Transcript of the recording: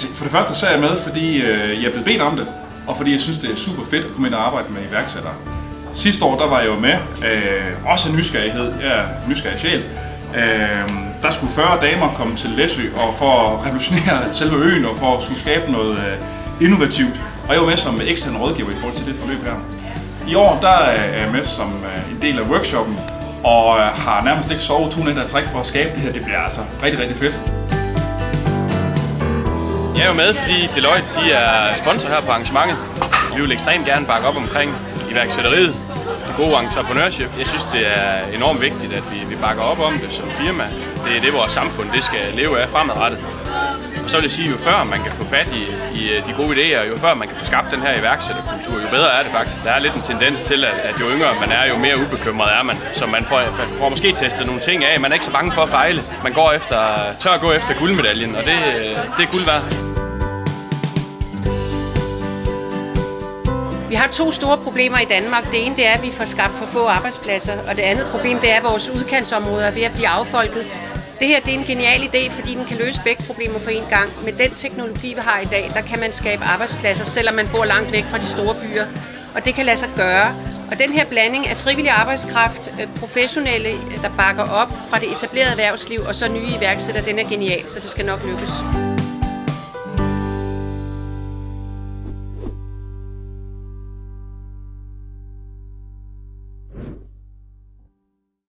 Altså, for det første så er jeg med, fordi jeg er blevet bedt om det, og fordi jeg synes, det er super fedt at komme ind og arbejde med iværksættere. Sidste år, der var jeg jo med, også nysgerrighed, jeg er nysgerrig sjæl. Der skulle 40 damer komme til Læsø og for at revolutionere selve øen og for at skulle skabe noget innovativt. Og jeg var med som ekstern rådgiver i forhold til det forløb her. I år, der er jeg med som en del af workshoppen, og har nærmest ikke sovet 2 nætter i træk for at skabe det her. Det bliver altså rigtig, rigtig fedt. Jeg er jo med, fordi Deloitte de er sponsor her på arrangementet. Vi vil ekstremt gerne bakke op omkring iværksætteriet, det gode entrepreneurship. Jeg synes, det er enormt vigtigt, at vi bakker op om det som firma. Det er det, vores samfund det skal leve af fremadrettet. Og så vil jeg sige, jo før man kan få fat i de gode idéer, jo før man kan få skabt den her iværksætterkultur, jo bedre er det faktisk. Der er lidt en tendens til, at jo yngre man er, jo mere ubekymret er man. Så man får måske testet nogle ting af. Man er ikke så bange for at fejle. Man tør at gå efter guldmedaljen, og det er guld værd. Vi har 2 store problemer i Danmark. Det ene det er, at vi får skabt for få arbejdspladser, og det andet problem det er, at vores udkantsområder er ved at blive affolket. Det her det er en genial idé, fordi den kan løse begge problemer på én gang. Med den teknologi, vi har i dag, der kan man skabe arbejdspladser, selvom man bor langt væk fra de store byer. Og det kan lade sig gøre. Og den her blanding af frivillig arbejdskraft, professionelle, der bakker op fra det etablerede erhvervsliv, og så nye iværksættere, den er genial, så det skal nok lykkes.